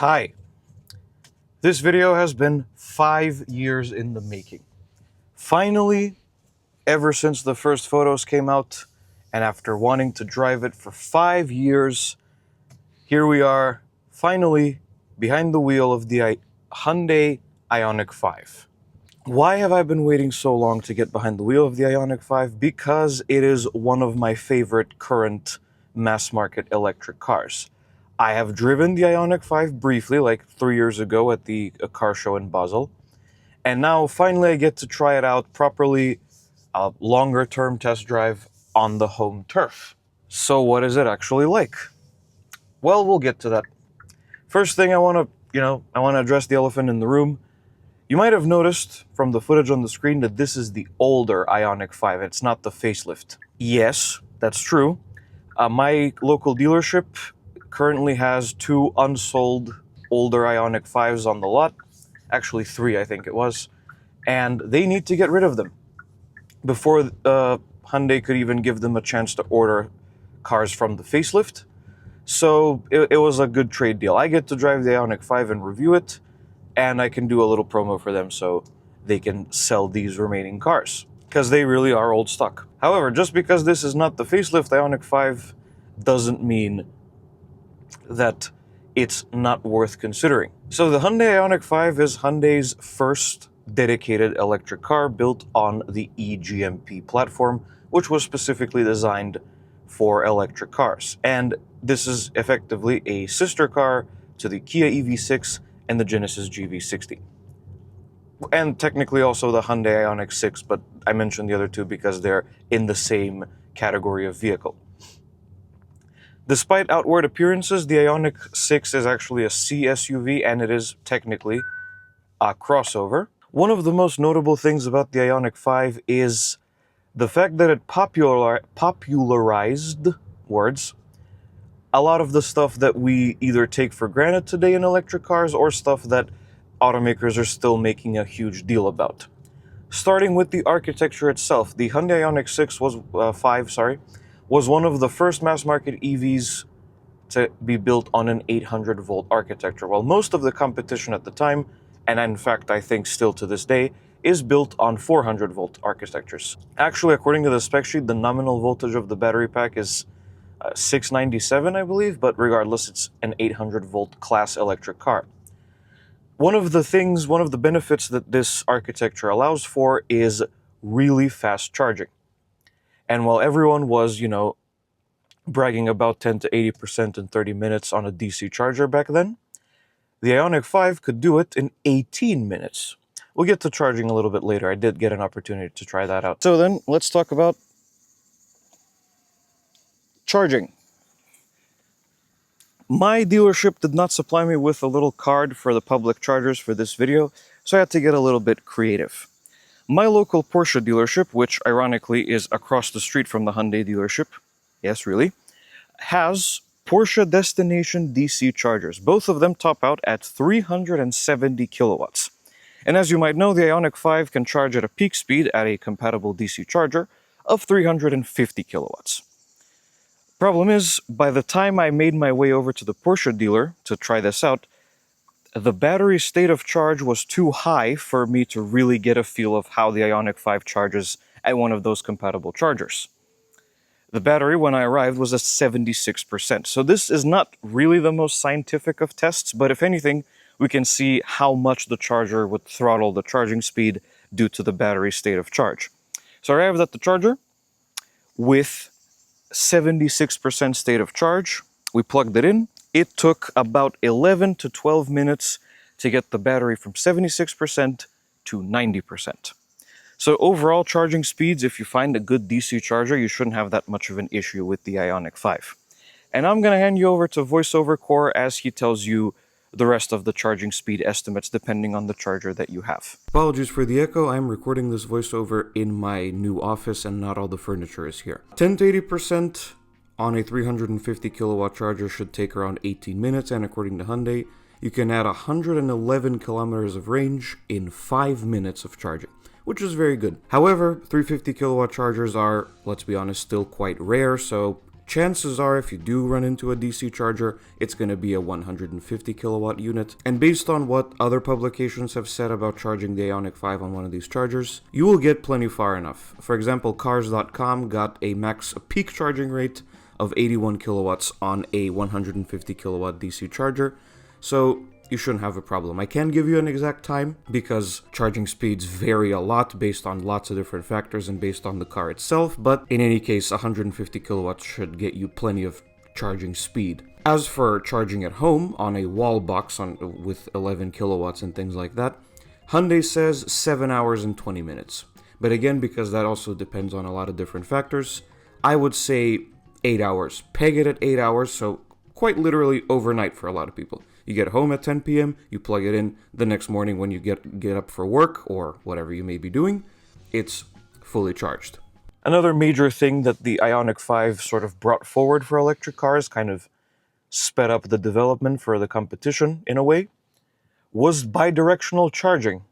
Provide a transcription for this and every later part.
Hi. This video has been 5 years in the making. Finally, ever since the first photos came out, and after wanting to drive it for 5 years, here we are, finally, behind the wheel of the Hyundai Ioniq 5. Why have I been waiting so long to get behind the wheel of the Ioniq 5? Because it is one of my favorite current mass-market electric cars. I have driven the Ioniq 5 briefly, like 3 years ago at the car show in Basel, and now finally I get to try it out properly, a longer-term test drive on the home turf. So what is it actually like? Well, we'll get to that. First thing I want to address the elephant in the room. You might have noticed from the footage on the screen that this is the older Ioniq 5. It's not the facelift. Yes, that's true. My local dealership currently has 2 unsold older Ioniq 5s on the lot. Actually 3, I think it was. And they need to get rid of them before Hyundai could even give them a chance to order cars from the facelift. So it was a good trade deal. I get to drive the Ioniq 5 and review it, and I can do a little promo for them so they can sell these remaining cars, because they really are old stock. However, just because this is not the facelift Ioniq 5 doesn't mean that it's not worth considering. So the Hyundai Ioniq 5 is Hyundai's first dedicated electric car built on the e-gmp platform, which was specifically designed for electric cars. And this is effectively a sister car to the Kia EV6 and the Genesis GV60. And technically also the Hyundai Ioniq 6, but I mentioned the other two because they're in the same category of vehicle. Despite outward appearances, the Ioniq 6 is actually a C SUV, and it is technically a crossover. One of the most notable things about the Ioniq 5 is the fact that it popularized a lot of the stuff that we either take for granted today in electric cars or stuff that automakers are still making a huge deal about. Starting with the architecture itself, the Hyundai Ioniq 6 was one of the first mass-market EVs to be built on an 800-volt architecture, while most of the competition at the time, and in fact I think still to this day, is built on 400-volt architectures. Actually, according to the spec sheet, the nominal voltage of the battery pack is 697, I believe, but regardless, it's an 800-volt class electric car. One of the benefits that this architecture allows for is really fast charging. And while everyone was, bragging about 10 to 80% in 30 minutes on a DC charger back then, the Ioniq 5 could do it in 18 minutes. We'll get to charging a little bit later. I did get an opportunity to try that out. So then, let's talk about charging. My dealership did not supply me with a little card for the public chargers for this video, so I had to get a little bit creative. My local Porsche dealership, which ironically is across the street from the Hyundai dealership, yes, really, has Porsche destination DC chargers. Both of them top out at 370 kilowatts. And as you might know, the Ioniq 5 can charge at a peak speed at a compatible DC charger of 350 kilowatts. Problem is, by the time I made my way over to the Porsche dealer to try this out, the battery state of charge was too high for me to really get a feel of how the Ioniq 5 charges at one of those compatible chargers. The battery, when I arrived, was at 76%. So this is not really the most scientific of tests, but if anything, we can see how much the charger would throttle the charging speed due to the battery state of charge. So I arrived at the charger with 76% state of charge. We plugged it in. It took about 11 to 12 minutes to get the battery from 76% to 90%. So overall charging speeds, if you find a good DC charger, you shouldn't have that much of an issue with the Ioniq 5. And I'm going to hand you over to VoiceOver Core as he tells you the rest of the charging speed estimates depending on the charger that you have. Apologies for the echo. I'm recording this voiceover in my new office and not all the furniture is here. 10 to 80% on a 350 kilowatt charger should take around 18 minutes, and according to Hyundai, you can add 111 kilometers of range in 5 minutes of charging, which is very good. However, 350 kilowatt chargers are, let's be honest, still quite rare, so chances are if you do run into a DC charger, it's going to be a 150 kilowatt unit. And based on what other publications have said about charging the Ioniq 5 on one of these chargers, you will get plenty far enough. For example, cars.com got a peak charging rate of 81 kilowatts on a 150 kilowatt DC charger, so you shouldn't have a problem. I can't give you an exact time because charging speeds vary a lot based on lots of different factors and based on the car itself, but in any case, 150 kilowatts should get you plenty of charging speed. As for charging at home on a wall box with 11 kilowatts and things like that, Hyundai says 7 hours and 20 minutes. But again, because that also depends on a lot of different factors, I would say 8 hours. Peg it at 8 hours, so quite literally overnight for a lot of people. You get home at 10 p.m., you plug it in the next morning when you get up for work or whatever you may be doing, it's fully charged. Another major thing that the Ioniq 5 sort of brought forward for electric cars, kind of sped up the development for the competition in a way, was bidirectional charging.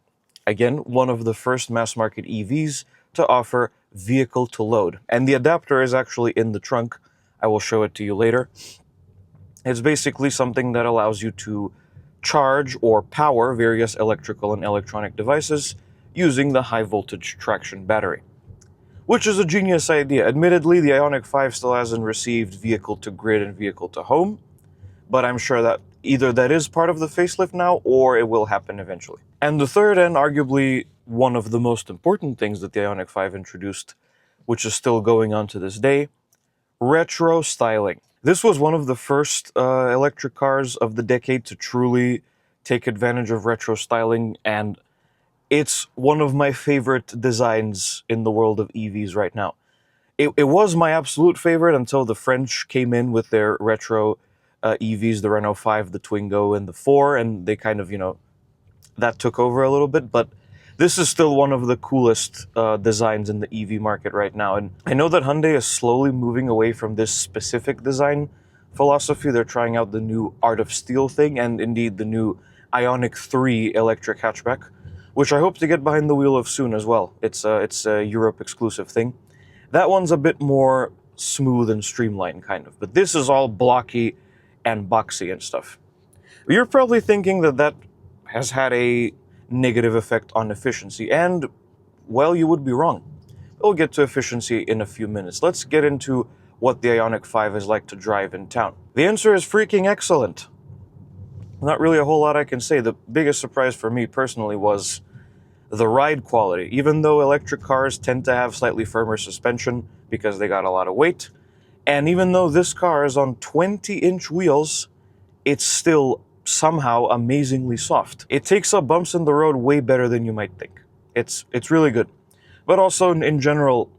Again, one of the first mass-market EVs to offer vehicle-to-load. And the adapter is actually in the trunk. I will show it to you later. It's basically something that allows you to charge or power various electrical and electronic devices using the high-voltage traction battery, which is a genius idea. Admittedly, the Ioniq 5 still hasn't received vehicle-to-grid and vehicle-to-home, but I'm sure that either that is part of the facelift now, or it will happen eventually. And the third, and arguably one of the most important things that the Ioniq 5 introduced, which is still going on to this day, retro styling. This was one of the first electric cars of the decade to truly take advantage of retro styling, and it's one of my favorite designs in the world of EVs right now. It was my absolute favorite until the French came in with their retro EVs, the Renault 5, the Twingo, and the 4, and they kind of, that took over a little bit, but this is still one of the coolest designs in the EV market right now. And I know that Hyundai is slowly moving away from this specific design philosophy. They're trying out the new Art of Steel thing, and indeed the new Ioniq 3 electric hatchback, which I hope to get behind the wheel of soon as well. It's a Europe exclusive thing. That one's a bit more smooth and streamlined, kind of. But this is all blocky and boxy and stuff. You're probably thinking that that has had a negative effect on efficiency, and, well, you would be wrong. We'll get to efficiency in a few minutes. Let's get into what the Ioniq 5 is like to drive in town. The answer is freaking excellent. Not really a whole lot I can say. The biggest surprise for me personally was the ride quality. Even though electric cars tend to have slightly firmer suspension because they got a lot of weight, and even though this car is on 20-inch wheels, it's still somehow amazingly soft. It takes up bumps in the road way better than you might think. It's really good. But also, in general,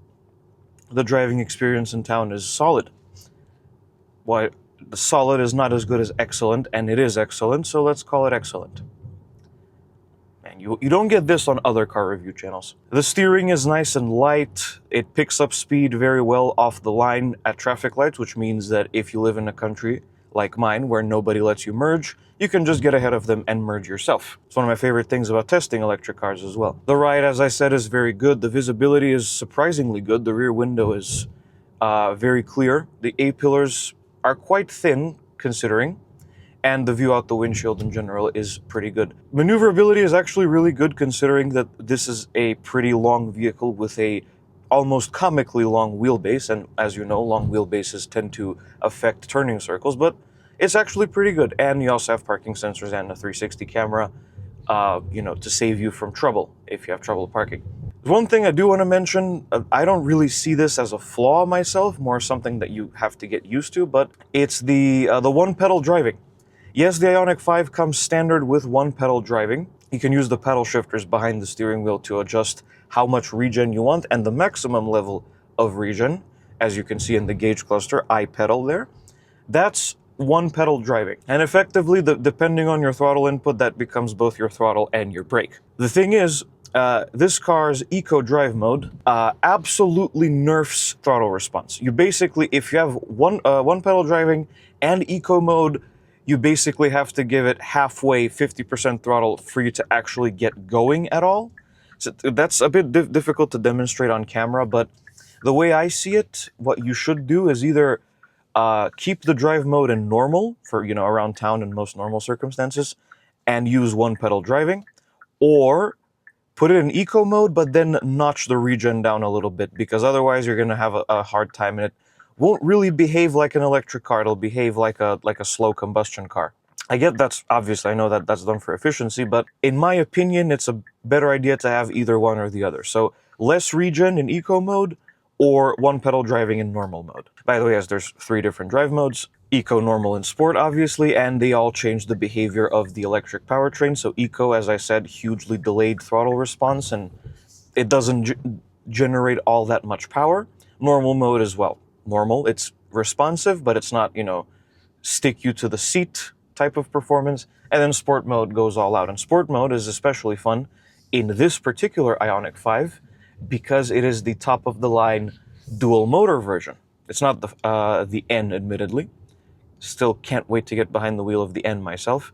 the driving experience in town is solid. Why, the solid is not as good as excellent, and it is excellent, so let's call it excellent. And you don't get this on other car review channels. The steering is nice and light. It picks up speed very well off the line at traffic lights, which means that if you live in a country like mine, where nobody lets you merge, you can just get ahead of them and merge yourself. It's one of my favorite things about testing electric cars as well. The ride, as I said, is very good. The visibility is surprisingly good. The rear window is very clear. The A-pillars are quite thin, considering, and the view out the windshield in general is pretty good. Maneuverability is actually really good, considering that this is a pretty long vehicle with a almost comically long wheelbase, and as you know, long wheelbases tend to affect turning circles, but it's actually pretty good. And you also have parking sensors and a 360 camera, to save you from trouble if you have trouble parking. One thing I do want to mention, I don't really see this as a flaw myself, more something that you have to get used to, but it's the one-pedal driving. Yes, the Ioniq 5 comes standard with one-pedal driving. You can use the pedal shifters behind the steering wheel to adjust how much regen you want, and the maximum level of regen, as you can see in the gauge cluster, I pedal there, that's one-pedal driving. And effectively, depending on your throttle input, that becomes both your throttle and your brake. The thing is, this car's Eco Drive mode absolutely nerfs throttle response. You basically, if you have one-pedal driving and Eco mode, you basically have to give it halfway 50% throttle for you to actually get going at all. So that's a bit difficult to demonstrate on camera, but the way I see it, what you should do is either keep the drive mode in normal for, around town in most normal circumstances, and use one pedal driving, or put it in eco mode, but then notch the regen down a little bit, because otherwise you're going to have a hard time, and it won't really behave like an electric car. It'll behave like a slow combustion car. I get that's obviously, I know that that's done for efficiency, but in my opinion, it's a better idea to have either one or the other. So less regen in eco mode, or one pedal driving in normal mode. By the way, as there's 3 different drive modes: eco, normal, and sport, obviously, and they all change the behavior of the electric powertrain. So eco, as I said, hugely delayed throttle response, and it doesn't generate all that much power. Normal mode as well. Normal, it's responsive, but it's not, stick you to the seat type of performance. And then sport mode goes all out. And sport mode is especially fun in this particular Ioniq 5 because it is the top of the line dual motor version. It's not the N, admittedly. Still can't wait to get behind the wheel of the N myself.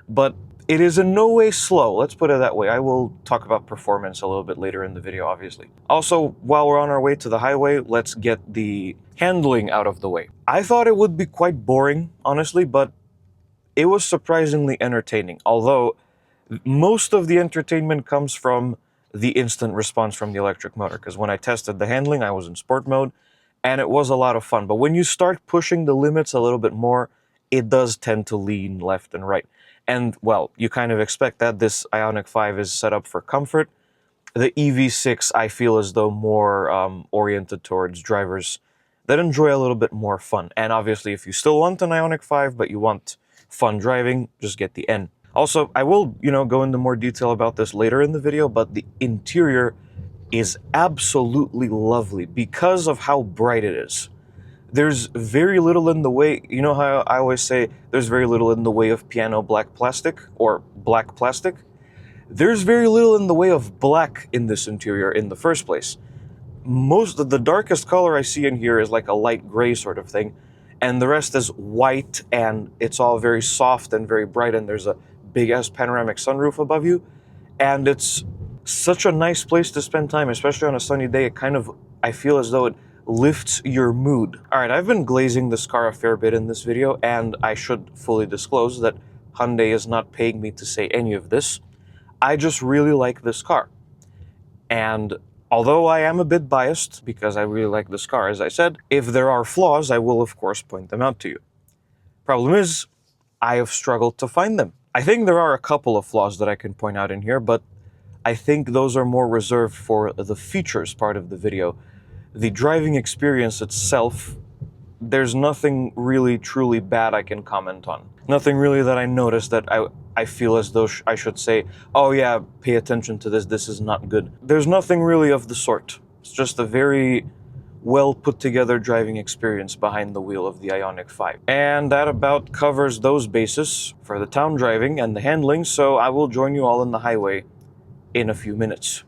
But it is in no way slow, let's put it that way. I will talk about performance a little bit later in the video, obviously. Also, while we're on our way to the highway, let's get the handling out of the way. I thought it would be quite boring, honestly, but it was surprisingly entertaining. Although most of the entertainment comes from the instant response from the electric motor, because when I tested the handling, I was in sport mode, and it was a lot of fun. But when you start pushing the limits a little bit more, it does tend to lean left and right. And, well, you kind of expect that. This Ioniq 5 is set up for comfort. The EV6, I feel as though more oriented towards drivers that enjoy a little bit more fun. And obviously, if you still want an Ioniq 5, but you want fun driving, just get the N. Also, I will, go into more detail about this later in the video, but the interior is absolutely lovely because of how bright it is. There's very little in the way, you know how I always say there's very little in the way of piano black plastic or black plastic? There's very little in the way of black in this interior in the first place. Most of the darkest color I see in here is like a light gray sort of thing, and the rest is white, and it's all very soft and very bright, and there's a big-ass panoramic sunroof above you, and it's such a nice place to spend time, especially on a sunny day. It kind of, I feel as though it lifts your mood. Alright, I've been glazing this car a fair bit in this video, and I should fully disclose that Hyundai is not paying me to say any of this. I just really like this car. And although I am a bit biased, because I really like this car, as I said, if there are flaws, I will of course point them out to you. Problem is, I have struggled to find them. I think there are a couple of flaws that I can point out in here, but I think those are more reserved for the features part of the video. The driving experience itself, there's nothing really truly bad I can comment on. Nothing really that I noticed that I feel as though I should say, oh yeah, pay attention to this, this is not good. There's nothing really of the sort. It's just a very well put together driving experience behind the wheel of the Ioniq 5. And that about covers those bases for the town driving and the handling, so I will join you all in the highway in a few minutes.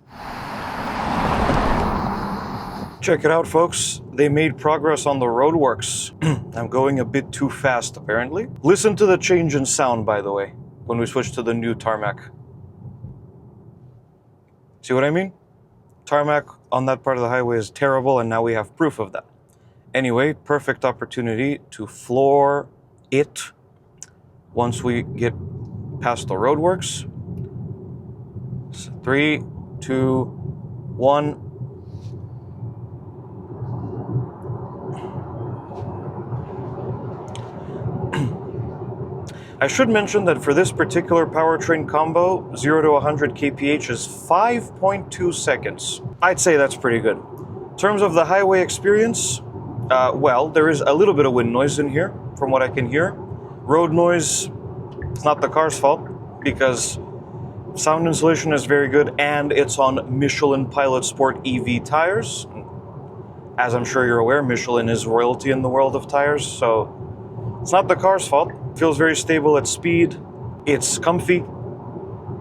Check it out, folks. They made progress on the roadworks. I'm going a bit too fast, apparently. Listen to the change in sound, by the way, when we switch to the new tarmac. See what I mean? Tarmac on that part of the highway is terrible, and now we have proof of that. Anyway, perfect opportunity to floor it once we get past the roadworks. 3, 2, 1. I should mention that for this particular powertrain combo, 0 to 100 kph is 5.2 seconds. I'd say that's pretty good. In terms of the highway experience, well, there is a little bit of wind noise in here, from what I can hear. Road noise, it's not the car's fault, because sound insulation is very good, and it's on Michelin Pilot Sport EV tires. As I'm sure you're aware, Michelin is royalty in the world of tires, so it's not the car's fault. Feels very stable at speed. It's comfy.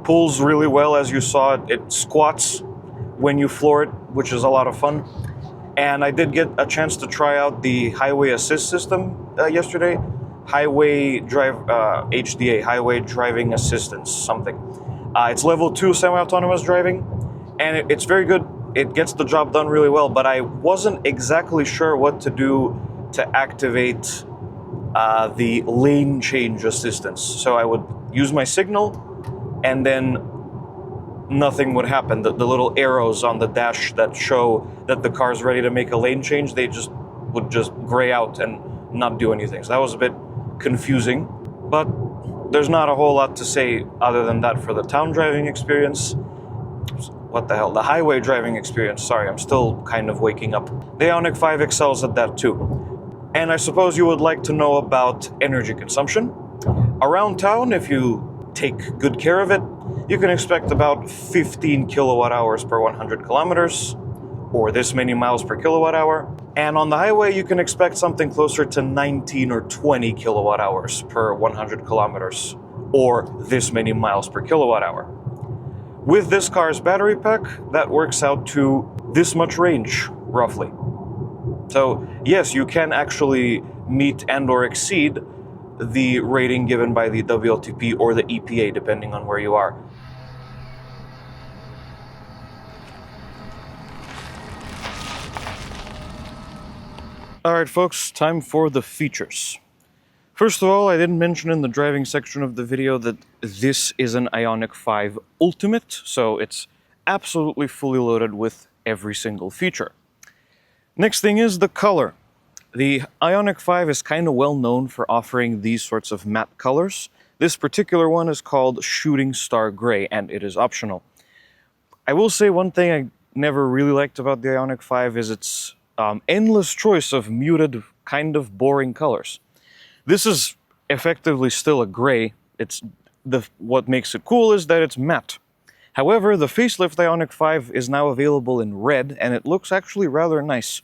Pulls really well, as you saw. It squats when you floor it, which is a lot of fun. And I did get a chance to try out the highway assist system yesterday. Highway drive HDA, highway driving assistance, something. It's level 2 semi-autonomous driving, and it's very good. It gets the job done really well, but I wasn't exactly sure what to do to activate the lane change assistance. So I would use my signal, and then nothing would happen. The little arrows on the dash that show that the car's ready to make a lane change, they would just gray out and not do anything. So that was a bit confusing, but there's not a whole lot to say other than that for the town driving experience. What the hell? The highway driving experience. Sorry, I'm still kind of waking up. The Ioniq 5 excels at that too. And I suppose you would like to know about energy consumption. Around town, if you take good care of it, you can expect about 15 kilowatt hours per 100 kilometers, or this many miles per kilowatt hour. And on the highway, you can expect something closer to 19 or 20 kilowatt hours per 100 kilometers, or this many miles per kilowatt hour. With this car's battery pack, that works out to this much range, roughly. So yes, you can actually meet and or exceed the rating given by the WLTP or the EPA, depending on where you are. Alright folks, time for the features. First of all, I didn't mention in the driving section of the video that this is an Ioniq 5 Ultimate, so it's absolutely fully loaded with every single feature. Next thing is the color. The Ioniq 5 is kind of well known for offering these sorts of matte colors. This particular one is called Shooting Star Gray, and it is optional. I will say one thing I never really liked about the Ioniq 5 is its endless choice of muted, kind of boring colors. This is effectively still a gray. What makes it cool is that it's matte. However, the facelift Ioniq 5 is now available in red, and it looks actually rather nice.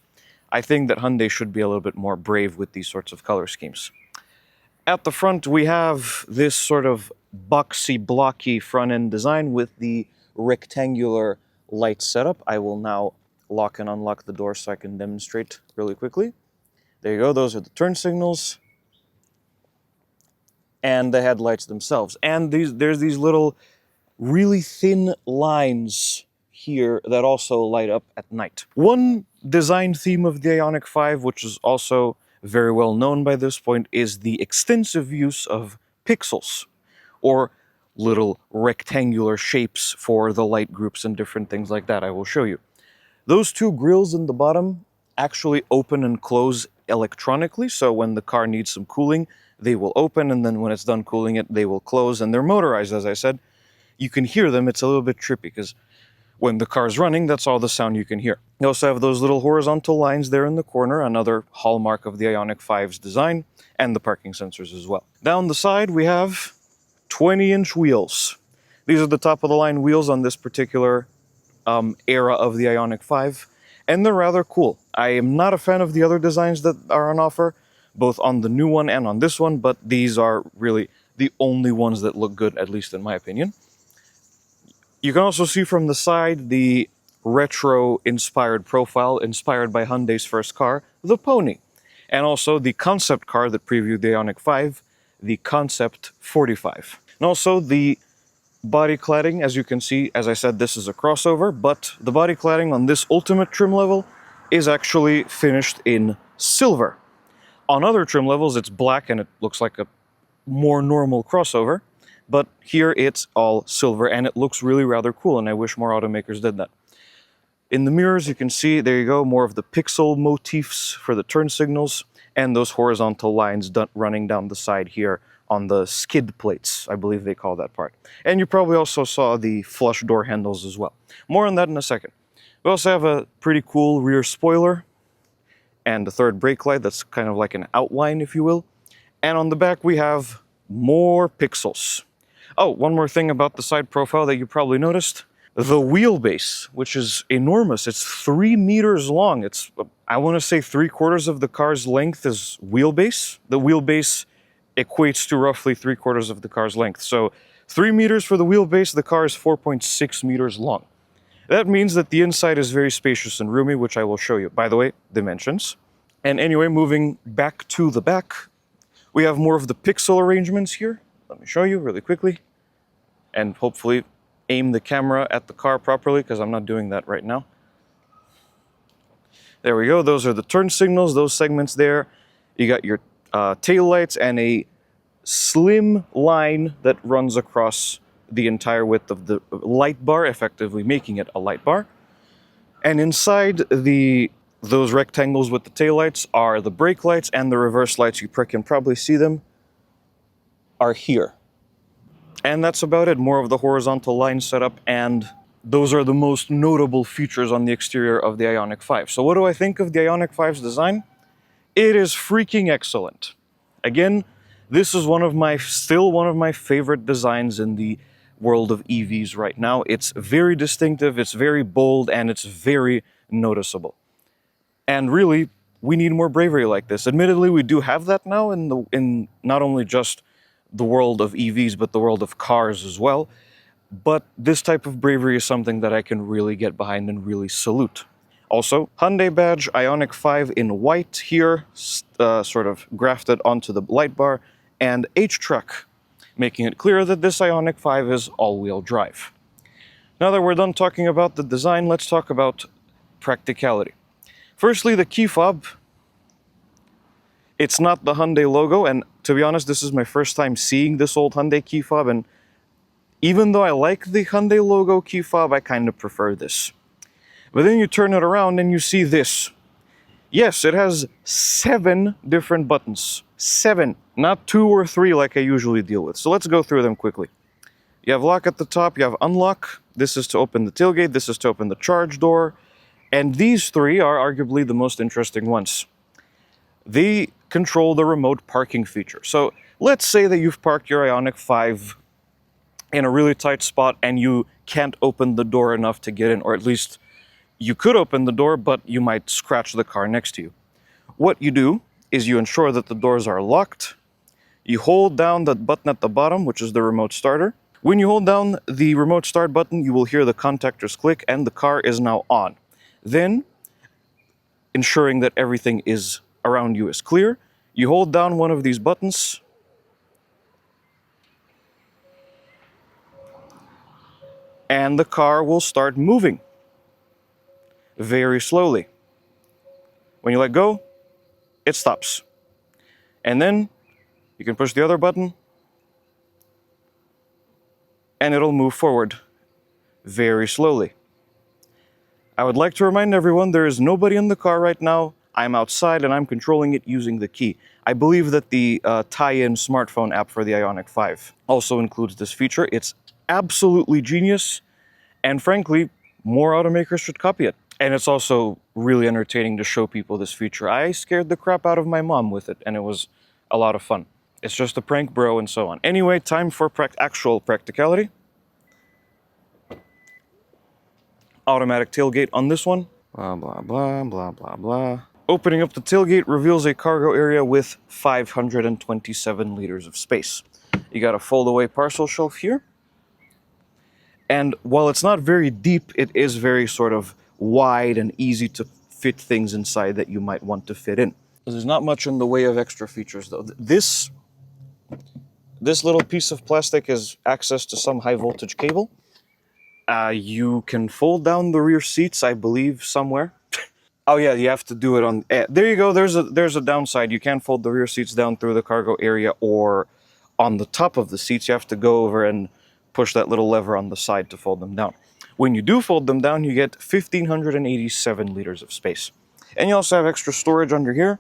I think that Hyundai should be a little bit more brave with these sorts of color schemes. At the front, we have this sort of boxy, blocky front-end design with the rectangular light setup. I will now lock and unlock the door so I can demonstrate really quickly. There you go, those are the turn signals. And the headlights themselves. And there's these little really thin lines here that also light up at night. One design theme of the Ioniq 5, which is also very well known by this point, is the extensive use of pixels, or little rectangular shapes for the light groups and different things like that. I will show you. Those two grills in the bottom actually open and close electronically, so when the car needs some cooling, they will open, and then when it's done cooling it, they will close, and they're motorized, as I said. You can hear them. It's a little bit trippy, because when the car's running, that's all the sound you can hear. You also have those little horizontal lines there in the corner, another hallmark of the Ioniq 5's design, and the parking sensors as well. Down the side, we have 20-inch wheels. These are the top-of-the-line wheels on this particular era of the Ioniq 5, and they're rather cool. I am not a fan of the other designs that are on offer, both on the new one and on this one, but these are really the only ones that look good, at least in my opinion. You can also see from the side the retro-inspired profile, inspired by Hyundai's first car, the Pony, and also the concept car that previewed the Ioniq 5, the Concept 45. And also the body cladding, as you can see, as I said, this is a crossover, but the body cladding on this Ultimate trim level is actually finished in silver. On other trim levels, it's black and it looks like a more normal crossover, but here it's all silver and it looks really rather cool, and I wish more automakers did that. In the mirrors, you can see, there you go, more of the pixel motifs for the turn signals, and those horizontal lines running down the side here on the skid plates, I believe they call that part. And you probably also saw the flush door handles as well. More on that in a second. We also have a pretty cool rear spoiler, and a third brake light that's kind of like an outline, if you will. And on the back, we have more pixels. Oh, one more thing about the side profile that you probably noticed. The wheelbase, which is enormous. It's 3 meters long. It's, I want to say 3/4 of the car's length is wheelbase. The wheelbase equates to roughly 3/4 of the car's length. So 3 meters for the wheelbase, the car is 4.6 meters long. That means that the inside is very spacious and roomy, which I will show you. By the way, dimensions. And anyway, moving back to the back, we have more of the pixel arrangements here. Let me show you really quickly. And hopefully aim the camera at the car properly, because I'm not doing that right now. There we go. Those are the turn signals, those segments there. You got your tail lights and a slim line that runs across the entire width of the light bar, effectively making it a light bar. And inside those rectangles with the taillights are the brake lights, and the reverse lights, you can probably see them, are here. And that's about it. More of the horizontal line setup, and those are the most notable features on the exterior of the Ioniq 5. So what do I think of the Ioniq 5's design? It is freaking excellent. Again, this is still one of my favorite designs in the world of EVs right now. It's very distinctive, it's very bold, and it's very noticeable. And really, we need more bravery like this. Admittedly, we do have that now in not only just the world of EVs, but the world of cars as well. But this type of bravery is something that I can really get behind and really salute. Also, Hyundai badge, Ioniq 5 in white here, sort of grafted onto the light bar, and H-Truck, making it clear that this Ioniq 5 is all-wheel drive. Now that we're done talking about the design, let's talk about practicality. Firstly, the key fob. It's not the Hyundai logo, and to be honest, this is my first time seeing this old Hyundai key fob, and even though I like the Hyundai logo key fob, I kind of prefer this. But then you turn it around and you see this. Yes, it has 7 different buttons. 7, not 2 or 3 like I usually deal with. So let's go through them quickly. You have lock at the top, you have unlock. This is to open the tailgate, this is to open the charge door. And these 3 are arguably the most interesting ones. They control the remote parking feature. So let's say that you've parked your Ioniq 5 in a really tight spot and you can't open the door enough to get in, or at least you could open the door, but you might scratch the car next to you. What you do is you ensure that the doors are locked. You hold down the button at the bottom, which is the remote starter. When you hold down the remote start button, you will hear the contactors click and the car is now on. Then, ensuring that everything is around you is clear, you hold down one of these buttons, and the car will start moving very slowly. When you let go, it stops. And then you can push the other button and it'll move forward very slowly. I would like to remind everyone there is nobody in the car right now. I'm outside and I'm controlling it using the key. I believe that the tie-in smartphone app for the Ioniq 5 also includes this feature. It's absolutely genius, and frankly, more automakers should copy it. And it's also really entertaining to show people this feature. I scared the crap out of my mom with it, and it was a lot of fun. It's just a prank, bro, and so on. Anyway, time for actual practicality. Automatic tailgate on this one. Blah, blah, blah, blah, blah, blah. Opening up the tailgate reveals a cargo area with 527 liters of space. You got a fold-away parcel shelf here. And while it's not very deep, it is very sort of wide and easy to fit things inside that you might want to fit in. There's not much in the way of extra features, though. This little piece of plastic has access to some high-voltage cable. You can fold down the rear seats, I believe, somewhere. Oh yeah, you have to do it on... there you go, there's a downside. You can't fold the rear seats down through the cargo area or on the top of the seats. You have to go over and push that little lever on the side to fold them down. When you do fold them down, you get 1,587 liters of space. And you also have extra storage under here.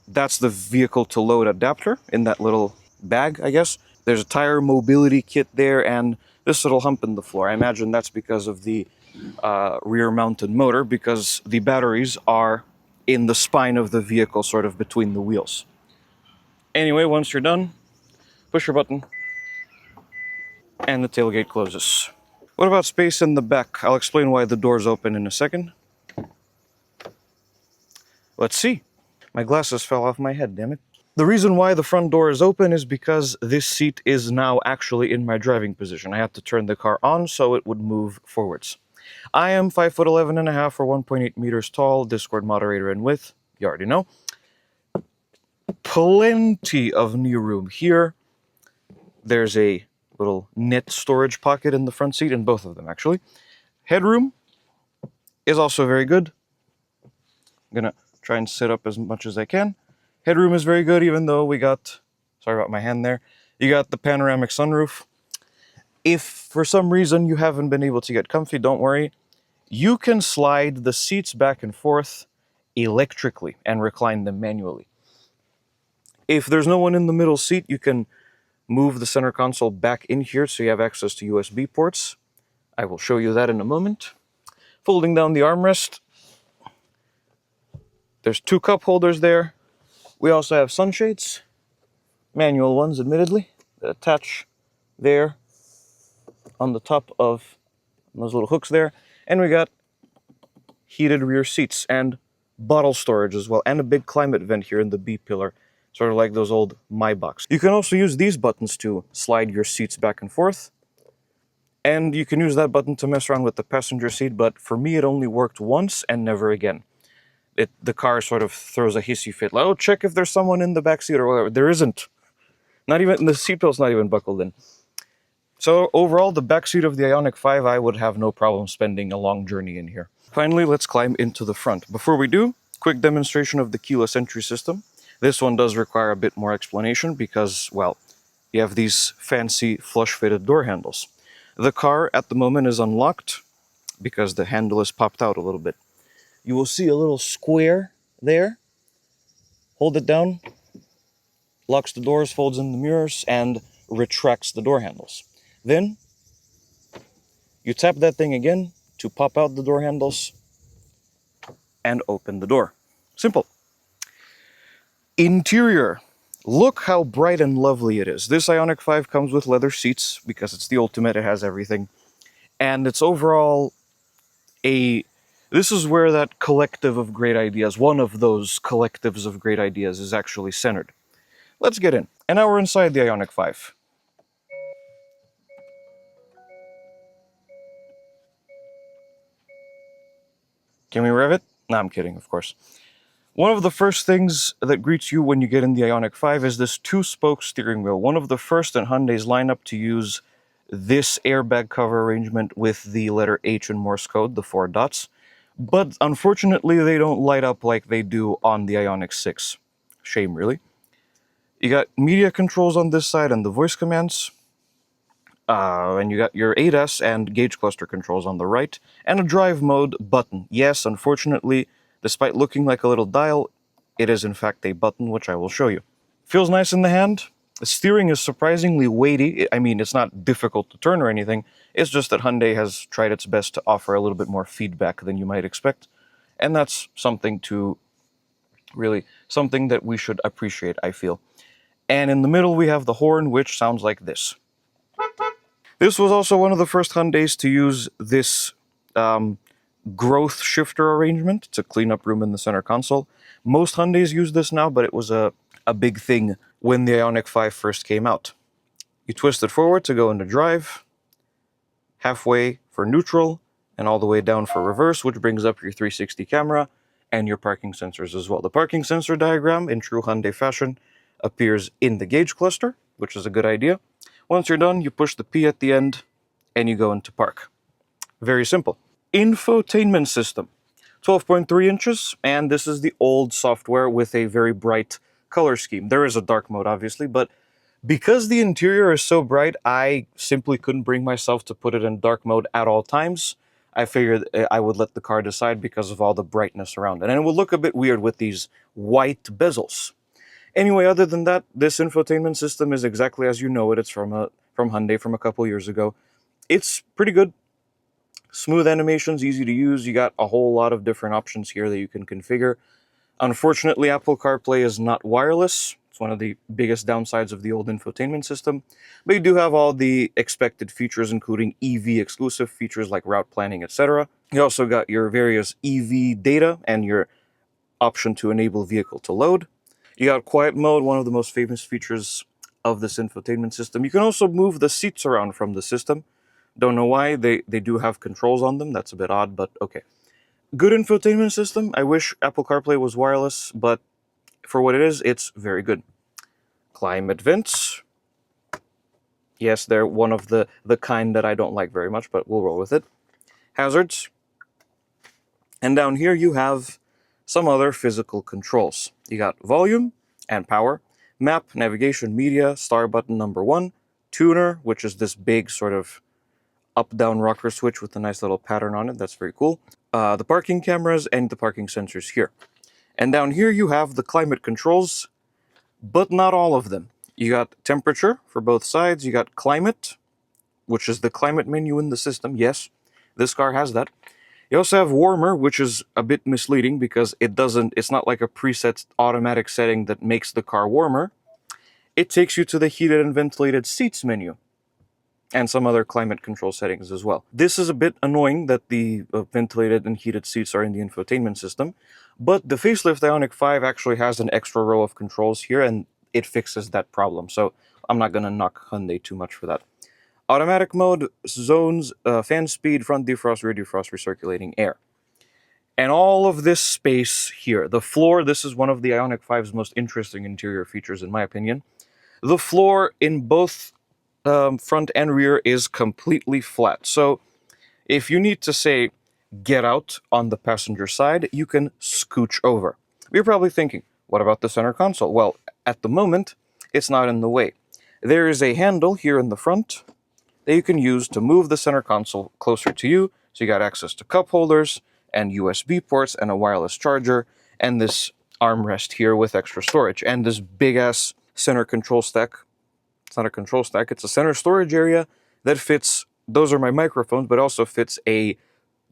That's the vehicle to load adapter in that little bag, I guess. There's a tire mobility kit there and this little hump in the floor. I imagine that's because of the rear-mounted motor, because the batteries are in the spine of the vehicle, sort of between the wheels. Anyway, once you're done, push your button, and the tailgate closes. What about space in the back? I'll explain why the doors open in a second. Let's see. My glasses fell off my head, damn it. The reason why the front door is open is because this seat is now actually in my driving position. I have to turn the car on so it would move forwards. I am 5'11.5" or 1.8 meters tall, Discord moderator in width. You already know. Plenty of knee room here. There's a little knit storage pocket in the front seat, in both of them actually. Headroom is also very good. I'm gonna try and sit up as much as I can. Headroom is very good, even though we got, sorry about my hand there, you got the panoramic sunroof. If for some reason you haven't been able to get comfy, don't worry. You can slide the seats back and forth electrically and recline them manually. If there's no one in the middle seat, you can move the center console back in here so you have access to USB ports. I will show you that in a moment. Folding down the armrest, there's 2 cup holders there. We also have sunshades, manual ones admittedly, that attach there on the top of those little hooks there. And we got heated rear seats and bottle storage as well, and a big climate vent here in the B pillar, sort of like those old Maybachs. You can also use these buttons to slide your seats back and forth, and you can use that button to mess around with the passenger seat, but for me it only worked once and never again. The car sort of throws a hissy fit, like, oh, check if there's someone in the back seat or whatever. There isn't. Not even, the seatbelt's not even buckled in. So overall, the back seat of the Ioniq 5, I would have no problem spending a long journey in here. Finally, let's climb into the front. Before we do, quick demonstration of the keyless entry system. This one does require a bit more explanation because, well, you have these fancy flush-fitted door handles. The car at the moment is unlocked because the handle is popped out a little bit. You will see a little square there. Hold it down, locks the doors, folds in the mirrors, and retracts the door handles. Then you tap that thing again to pop out the door handles and open the door. Simple. Interior. Look how bright and lovely it is. This Ioniq 5 comes with leather seats because it's the ultimate, it has everything. And it's overall this is where that collective of great ideas, one of those collectives of great ideas, is actually centered. Let's get in. And now we're inside the Ioniq 5. Can we rev it? No, I'm kidding, of course. One of the first things that greets you when you get in the Ioniq 5 is this 2-spoke steering wheel. One of the first in Hyundai's lineup to use this airbag cover arrangement with the letter H in Morse code, the 4 dots. But unfortunately, they don't light up like they do on the Ioniq 6. Shame, really. You got media controls on this side and the voice commands. And you got your ADAS and gauge cluster controls on the right, and a drive mode button. Yes, unfortunately, despite looking like a little dial, it is in fact a button, which I will show you. Feels nice in the hand. The steering is surprisingly weighty. I mean, it's not difficult to turn or anything. It's just that Hyundai has tried its best to offer a little bit more feedback than you might expect. And that's something that we should appreciate, I feel. And in the middle, we have the horn, which sounds like this. This was also one of the first Hyundais to use this growth shifter arrangement to clean up room in the center console. Most Hyundais use this now, but it was a big thing when the Ioniq 5 first came out. You twist it forward to go into drive, halfway for neutral, and all the way down for reverse, which brings up your 360 camera and your parking sensors as well. The parking sensor diagram, in true Hyundai fashion, appears in the gauge cluster, which is a good idea. Once you're done, you push the P at the end, and you go into park. Very simple. Infotainment system. 12.3 inches, and this is the old software with a very bright color scheme. There is a dark mode, obviously, but because the interior is so bright, I simply couldn't bring myself to put it in dark mode at all times. I figured I would let the car decide because of all the brightness around it. And it would look a bit weird with these white bezels. Anyway, other than that, this infotainment system is exactly as you know it. It's from Hyundai from a couple years ago. It's pretty good. Smooth animations, easy to use. You got a whole lot of different options here that you can configure. Unfortunately, Apple CarPlay is not wireless. It's one of the biggest downsides of the old infotainment system. But you do have all the expected features, including EV exclusive features like route planning, etc. You also got your various EV data and your option to enable vehicle to load. You got quiet mode, one of the most famous features of this infotainment system. You can also move the seats around from the system. Don't know why, they do have controls on them. That's a bit odd, but okay. Good infotainment system. I wish Apple CarPlay was wireless, but for what it is, it's very good. Climate vents. Yes, they're one of the kind that I don't like very much, but we'll roll with it. Hazards. And down here you have some other physical controls. You got volume and power, map, navigation, media, start button number 1, tuner, which is this big sort of up-down rocker switch with a nice little pattern on it. That's very cool. The parking cameras and the parking sensors here. And down here you have the climate controls, but not all of them. You got temperature for both sides. You got climate, which is the climate menu in the system. Yes, this car has that. You also have warmer, which is a bit misleading because it's not like a preset automatic setting that makes the car warmer. It takes you to the heated and ventilated seats menu and some other climate control settings as well. This is a bit annoying that the ventilated and heated seats are in the infotainment system, but the facelift Ioniq 5 actually has an extra row of controls here, and it fixes that problem, so I'm not gonna knock Hyundai too much for that. Automatic mode, zones, fan speed, front defrost, rear defrost, recirculating air. And all of this space here, the floor, this is one of the Ioniq 5's most interesting interior features in my opinion. The floor in both front and rear is completely flat. So if you need to say get out on the passenger side, you can scooch over. You're probably thinking, what about the center console? Well, at the moment, it's not in the way. There is a handle here in the front that you can use to move the center console closer to you. So you got access to cup holders and USB ports and a wireless charger and this armrest here with extra storage and this big ass center control stack. It's not a control stack, it's a center storage area that fits, those are my microphones, but also fits a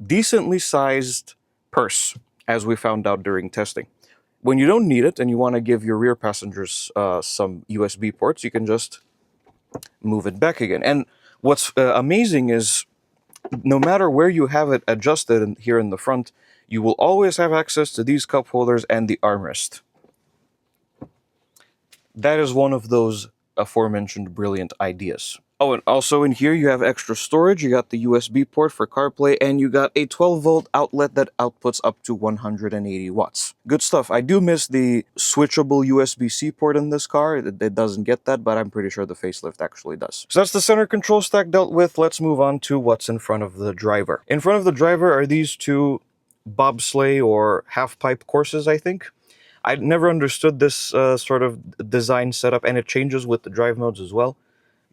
decently sized purse, as we found out during testing. When you don't need it and you want to give your rear passengers some USB ports, you can just move it back again. And what's amazing is no matter where you have it adjusted here in the front, you will always have access to these cup holders and the armrest. That is one of those aforementioned brilliant ideas. Oh, and also in here you have extra storage. You got the USB port for CarPlay, and you got a 12-volt outlet that outputs up to 180 watts. Good stuff. I do miss the switchable USB-C port in this car. It doesn't get that, but I'm pretty sure the facelift actually does. So that's the center control stack dealt with. Let's move on to what's in front of the driver. In front of the driver are these two bobsleigh or half-pipe courses, I think. I never understood this sort of design setup, and it changes with the drive modes as well.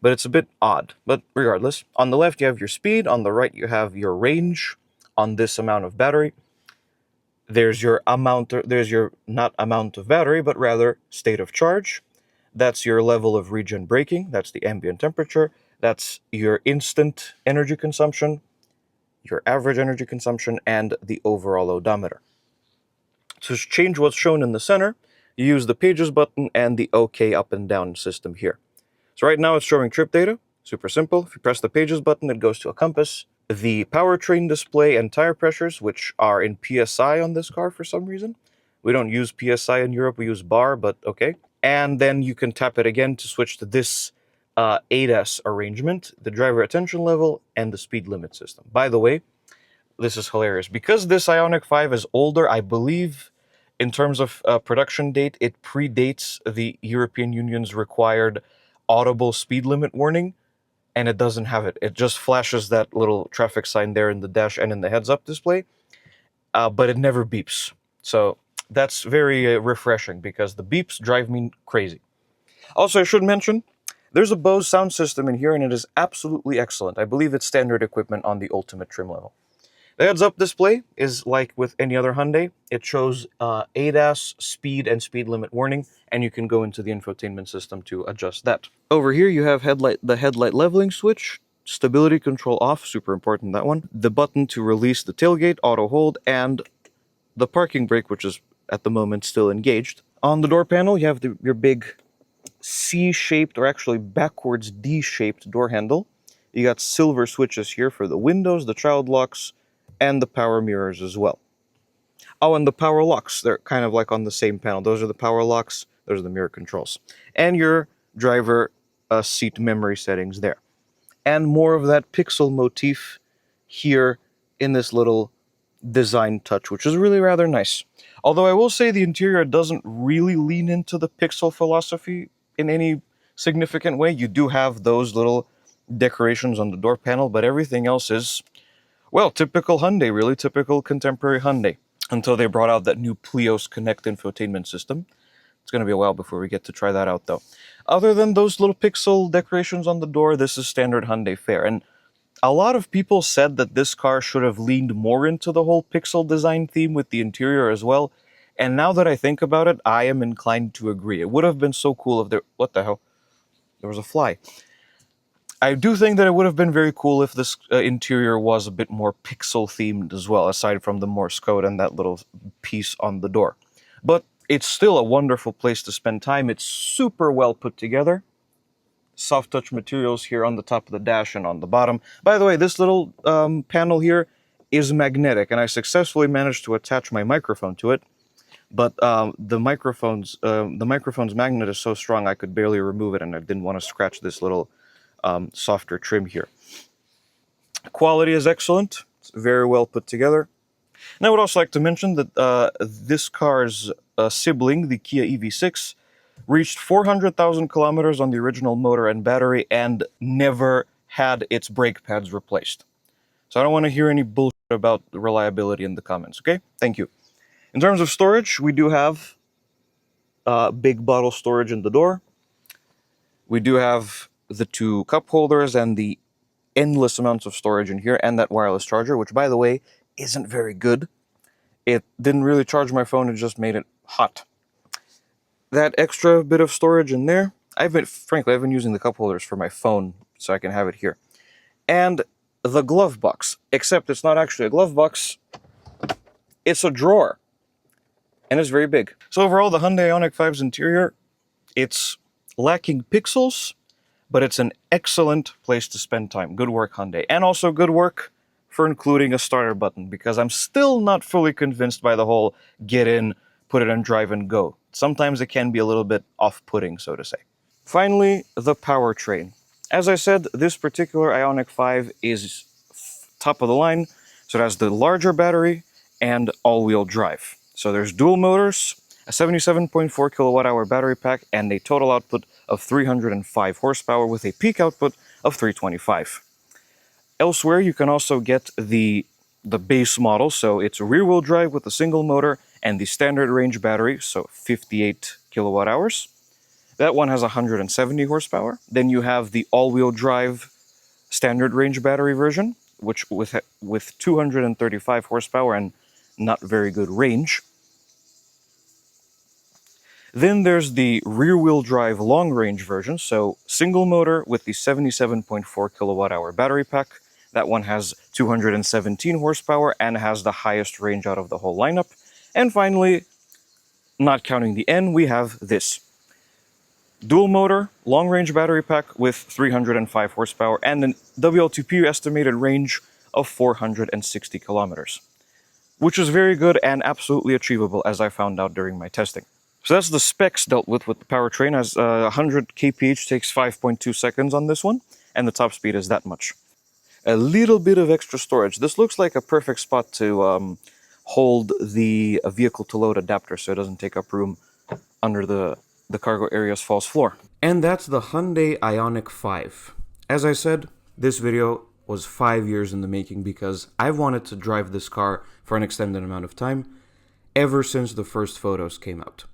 But it's a bit odd. But regardless, on the left you have your speed, on the right you have your range on this amount of battery. There's your not amount of battery, but rather state of charge. That's your level of regen braking, that's the ambient temperature, that's your instant energy consumption, your average energy consumption, and the overall odometer. To change what's shown in the center, you use the pages button and the OK up and down system here. So right now it's showing trip data, super simple. If you press the pages button, it goes to a compass. The powertrain display and tire pressures, which are in PSI on this car for some reason. We don't use PSI in Europe, we use bar, but okay. And then you can tap it again to switch to this ADAS arrangement, the driver attention level, and the speed limit system. By the way, this is hilarious. Because this Ioniq 5 is older, I believe in terms of production date, it predates the European Union's required audible speed limit warning, and it doesn't have it. It just flashes that little traffic sign there in the dash and in the heads-up display, but it never beeps. So that's very refreshing because the beeps drive me crazy. Also, I should mention, there's a Bose sound system in here, and it is absolutely excellent. I believe it's standard equipment on the ultimate trim level. The heads-up display is like with any other Hyundai. It shows ADAS, speed, and speed limit warning, and you can go into the infotainment system to adjust that. Over here you have the headlight leveling switch, stability control off, super important that one, the button to release the tailgate, auto hold, and the parking brake, which is at the moment still engaged. On the door panel you have your big C-shaped, or actually backwards D-shaped door handle. You got silver switches here for the windows, the child locks, and the power mirrors as well. Oh, and the power locks, they're kind of like on the same panel. Those are the power locks, those are the mirror controls. And your driver seat memory settings there. And more of that pixel motif here in this little design touch, which is really rather nice. Although I will say the interior doesn't really lean into the pixel philosophy in any significant way. You do have those little decorations on the door panel, but everything else is, well, typical Hyundai, really typical contemporary Hyundai. until they brought out that new Plios Connect infotainment system. It's going to be a while before we get to try that out, though. Other than those little pixel decorations on the door, this is standard Hyundai fare. And a lot of people said that this car should have leaned more into the whole pixel design theme with the interior as well. And now that I think about it, I am inclined to agree. It would have been so cool if there... What the hell? There was a fly. I do think that it would have been very cool if this interior was a bit more pixel themed as well, aside from the Morse code and that little piece on the door. But it's still a wonderful place to spend time. It's super well put together. Soft touch materials here on the top of the dash and on the bottom. By the way, this little panel here is magnetic, and I successfully managed to attach my microphone to it. But the microphone's magnet is so strong I could barely remove it, and I didn't want to scratch this little softer trim here. Quality is excellent. It's very well put together. And I would also like to mention that this car's sibling, the Kia EV6, reached 400,000 kilometers on the original motor and battery and never had its brake pads replaced. So I don't want to hear any bullshit about reliability in the comments, okay? Thank you. In terms of storage, we do have big bottle storage in the door. We do have the 2 cup holders and the endless amounts of storage in here, and that wireless charger, which, by the way, isn't very good. It didn't really charge my phone, it just made it hot. That extra bit of storage in there, frankly, I've been using the cup holders for my phone, so I can have it here. And the glove box, except it's not actually a glove box, it's a drawer. And it's very big. So overall, the Hyundai Ioniq 5's interior, it's lacking pixels, but it's an excellent place to spend time. Good work, Hyundai. And also good work for including a starter button, because I'm still not fully convinced by the whole get in, put it on drive and go. Sometimes it can be a little bit off-putting, so to say. Finally, the powertrain. As I said, this particular Ioniq 5 is top of the line, so it has the larger battery and all-wheel drive. So there's dual motors, a 77.4 kilowatt-hour battery pack, and a total output of 305 horsepower with a peak output of 325. Elsewhere, you can also get the base model, so it's rear-wheel drive with a single motor and the standard range battery, so 58 kilowatt-hours. That one has 170 horsepower. Then you have the all-wheel drive standard range battery version, which with 235 horsepower and not very good range. Then there's the rear-wheel drive long-range version, so single motor with the 77.4 kilowatt-hour battery pack. That one has 217 horsepower and has the highest range out of the whole lineup. And finally, not counting the N, we have this. Dual motor, long-range battery pack with 305 horsepower and an WLTP estimated range of 460 kilometers, which is very good and absolutely achievable, as I found out during my testing. So that's the specs dealt with the powertrain, as 100 kph takes 5.2 seconds on this one, and the top speed is that much. A little bit of extra storage. This looks like a perfect spot to hold the vehicle-to-load adapter so it doesn't take up room under the cargo area's false floor. And that's the Hyundai Ioniq 5. As I said, this video was 5 years in the making because I've wanted to drive this car for an extended amount of time ever since the first photos came out.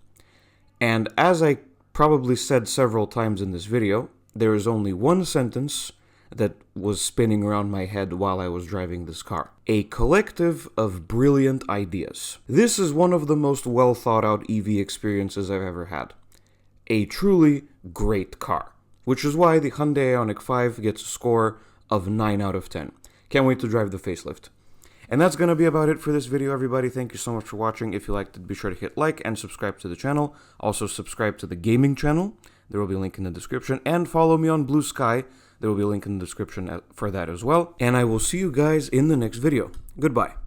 And as I probably said several times in this video, there is only one sentence that was spinning around my head while I was driving this car. A collective of brilliant ideas. This is one of the most well thought out EV experiences I've ever had. A truly great car, which is why the Hyundai Ioniq 5 gets a score of 9 out of 10. Can't wait to drive the facelift. And that's going to be about it for this video, everybody. Thank you so much for watching. If you liked it, be sure to hit like and subscribe to the channel. Also, subscribe to the gaming channel. There will be a link in the description. And follow me on Blue Sky. There will be a link in the description for that as well. And I will see you guys in the next video. Goodbye.